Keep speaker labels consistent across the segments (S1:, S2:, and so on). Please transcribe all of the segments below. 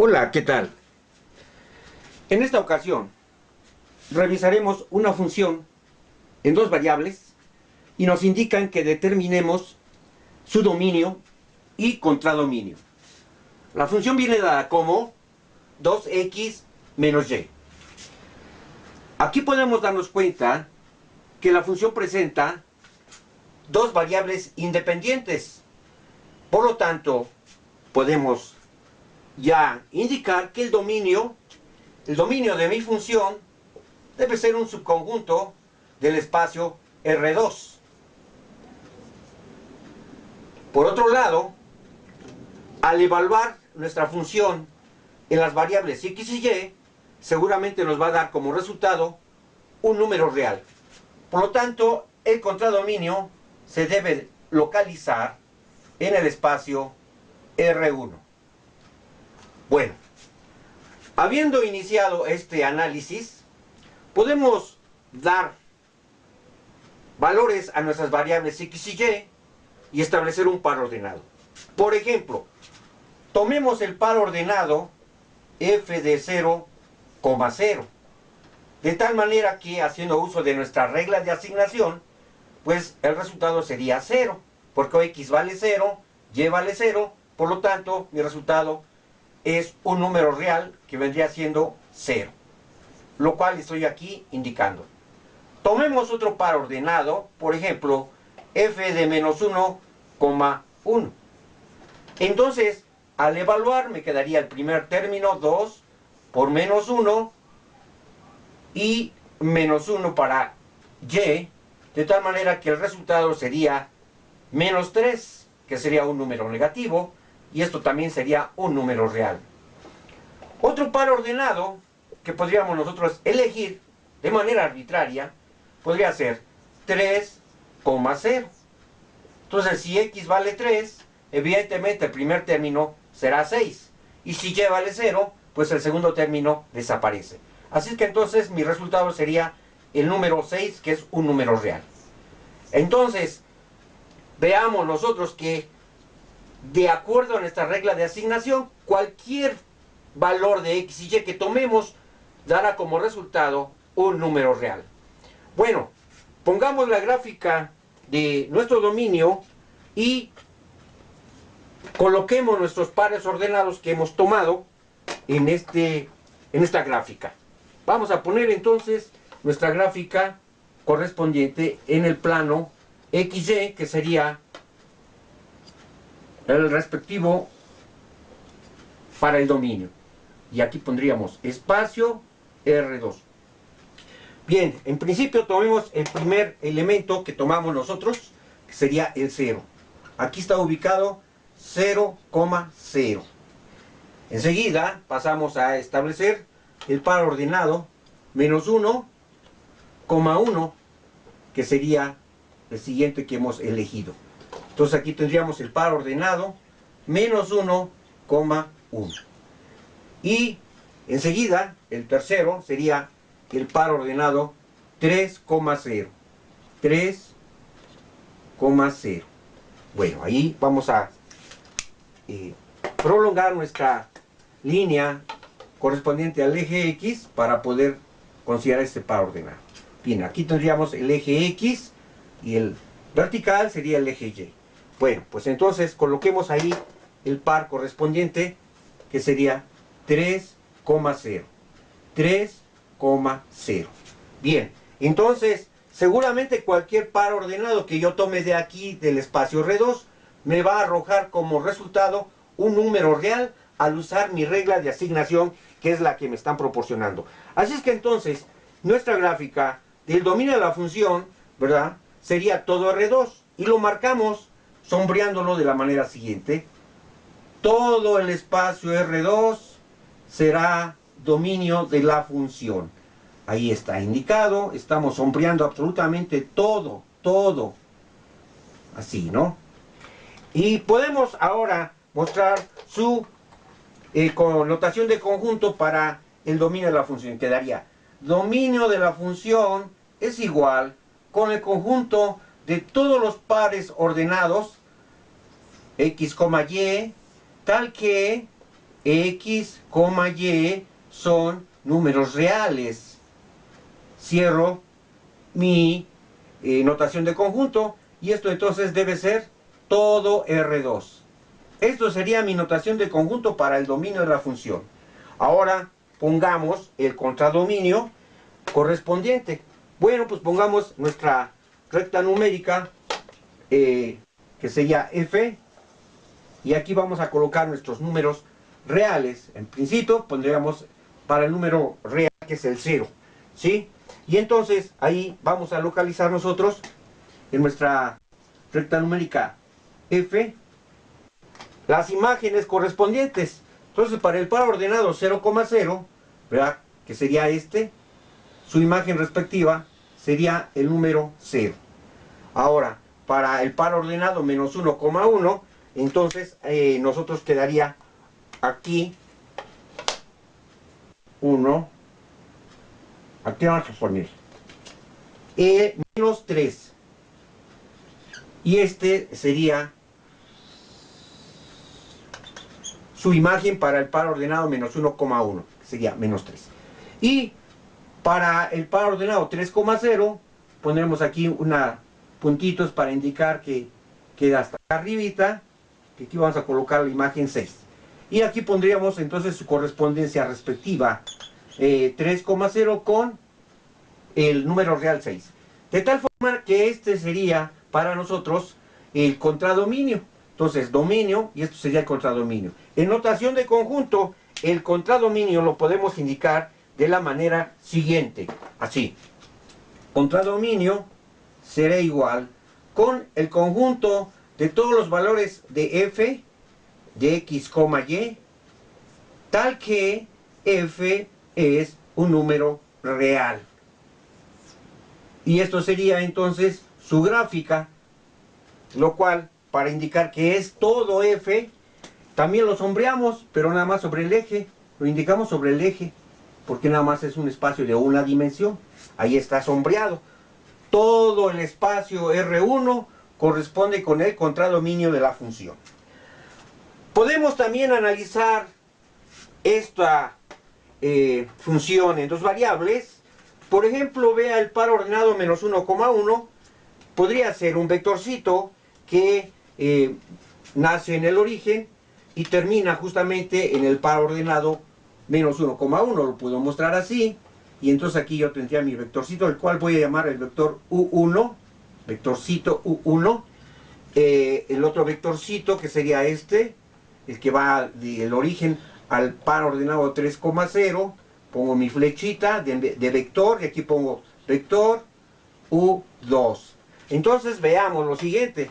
S1: Hola, ¿qué tal? En esta ocasión revisaremos una función en dos variables y nos indican que determinemos su dominio y contradominio. La función viene dada como 2x menos y. Aquí podemos darnos cuenta que la función presenta dos variables independientes. Por lo tanto, podemos ya indicar que el dominio de mi función debe ser un subconjunto del espacio R2. Por otro lado, al evaluar nuestra función en las variables x y y, seguramente nos va a dar como resultado un número real. Por lo tanto, el contradominio se debe localizar en el espacio R1. Bueno, habiendo iniciado este análisis, podemos dar valores a nuestras variables x y establecer un par ordenado. Por ejemplo, tomemos el par ordenado f de 0, 0, de tal manera que, haciendo uso de nuestra regla de asignación, pues el resultado sería 0, porque x vale 0, y vale 0, por lo tanto mi resultado es un número real que vendría siendo 0, lo cual estoy aquí indicando. Tomemos otro par ordenado, por ejemplo, f de menos 1, 1. Entonces, al evaluar me quedaría el primer término, 2 por menos 1, y menos 1 para y, de tal manera que el resultado sería menos 3, que sería un número negativo, y esto también sería un número real. Otro par ordenado que podríamos nosotros elegir de manera arbitraria podría ser 3, 0. Entonces, si x vale 3, evidentemente el primer término será 6. Y si y vale 0, pues el segundo término desaparece. Así que entonces mi resultado sería el número 6, que es un número real. Entonces, veamos nosotros que, de acuerdo a nuestra regla de asignación, cualquier valor de x y y que tomemos dará como resultado un número real. Bueno, pongamos la gráfica de nuestro dominio y coloquemos nuestros pares ordenados que hemos tomado en esta gráfica. Vamos a poner entonces nuestra gráfica correspondiente en el plano XY, que sería el respectivo para el dominio. Y aquí pondríamos espacio R2. Bien, en principio tomemos el primer elemento que tomamos nosotros, que sería el 0. Aquí está ubicado 0, 0. Enseguida pasamos a establecer el par ordenado menos 1, 1, que sería el siguiente que hemos elegido. Entonces aquí tendríamos el par ordenado menos 1, 1. Y enseguida el tercero sería el par ordenado 3, 0. 3, 0. Bueno, ahí vamos a prolongar nuestra línea correspondiente al eje X para poder considerar este par ordenado. Bien, aquí tendríamos el eje X y el vertical sería el eje Y. Bueno, pues entonces coloquemos ahí el par correspondiente, que sería 3, 0. 3, 0. Bien, entonces seguramente cualquier par ordenado que yo tome de aquí del espacio R2 me va a arrojar como resultado un número real al usar mi regla de asignación, que es la que me están proporcionando. Así es que entonces nuestra gráfica del dominio de la función, ¿verdad?, sería todo R2 y lo marcamos sombreándolo de la manera siguiente. Todo el espacio R2 será dominio de la función. Ahí está indicado, estamos sombreando absolutamente todo, todo. Así, ¿no? Y podemos ahora mostrar su connotación de conjunto para el dominio de la función. Quedaría: dominio de la función es igual con el conjunto de todos los pares ordenados x, y, tal que X, Y son números reales. Cierro mi notación de conjunto y esto entonces debe ser todo R2. Esto sería mi notación de conjunto para el dominio de la función. Ahora pongamos el contradominio correspondiente. Bueno, pues pongamos nuestra recta numérica que sería F, y aquí vamos a colocar nuestros números reales. En principio pondríamos para el número real, que es el 0, ¿sí? Y entonces ahí vamos a localizar nosotros en nuestra recta numérica F las imágenes correspondientes. Entonces para el par ordenado 0,0, ¿verdad?, que sería este, su imagen respectiva sería el número 0. Ahora, para el par ordenado menos 1,1, entonces nosotros quedaría aquí 1, aquí vamos a poner menos 3, y este sería su imagen para el par ordenado menos 1,1, que sería menos 3. Y para el par ordenado 3,0, pondremos aquí puntitos para indicar que queda hasta acá arribita, que aquí vamos a colocar la imagen 6. Y aquí pondríamos entonces su correspondencia respectiva, 3,0 con el número real 6. De tal forma que este sería para nosotros el contradominio. Entonces, dominio, y esto sería el contradominio. En notación de conjunto, el contradominio lo podemos indicar de la manera siguiente. Así. Contradominio será igual con el conjunto de todos los valores de f, de x, y, tal que f es un número real. Y esto sería entonces su gráfica, lo cual, para indicar que es todo f, también lo sombreamos, pero nada más sobre el eje. Lo indicamos sobre el eje, porque nada más es un espacio de una dimensión. Ahí está sombreado. Todo el espacio R1 corresponde con el contradominio de la función. Podemos también analizar esta función en dos variables. Por ejemplo, vea el par ordenado menos 1,1. Podría ser un vectorcito que nace en el origen y termina justamente en el par ordenado menos 1,1. Lo puedo mostrar así. Y entonces aquí yo tendría mi vectorcito, el cual voy a llamar el vector U1, vectorcito U1. El otro vectorcito, que sería este, el que va del origen al par ordenado 3,0. Pongo mi flechita de vector y aquí pongo vector U2. Entonces veamos lo siguiente.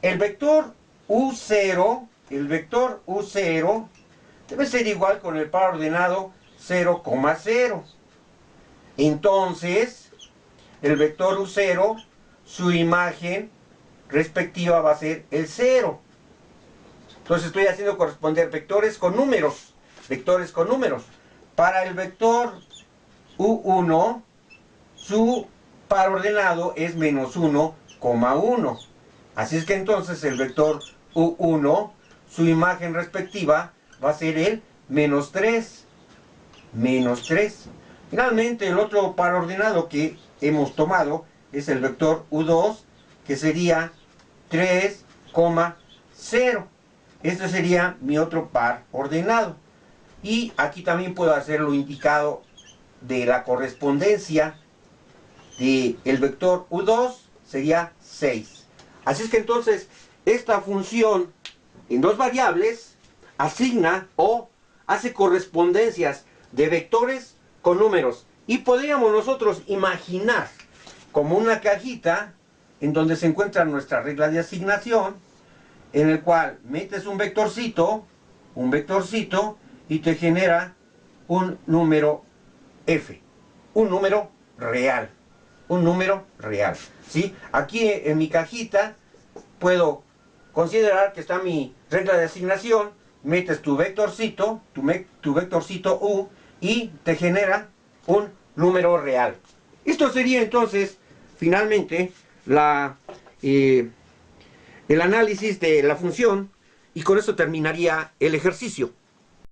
S1: El vector U0 debe ser igual con el par ordenado 0,0. Entonces, el vector U0, su imagen respectiva va a ser el 0. Entonces estoy haciendo corresponder vectores con números. Vectores con números. Para el vector U1, su par ordenado es menos 1,1. Así es que entonces el vector U1, su imagen respectiva va a ser el menos 3. Menos 3. Finalmente, el otro par ordenado que hemos tomado es el vector U2, que sería 3,0. Este sería mi otro par ordenado. Y aquí también puedo hacer lo indicado de la correspondencia del vector U2, sería 6. Así es que entonces esta función en dos variables asigna o hace correspondencias de vectores con números. Y podríamos nosotros imaginar como una cajita en donde se encuentra nuestra regla de asignación, en el cual metes un vectorcito y te genera un número f, un número real, ¿sí? Aquí en mi cajita puedo considerar que está mi regla de asignación, metes tu vectorcito U, y te genera un número real. Esto sería entonces, finalmente, el análisis de la función. Y con eso terminaría el ejercicio.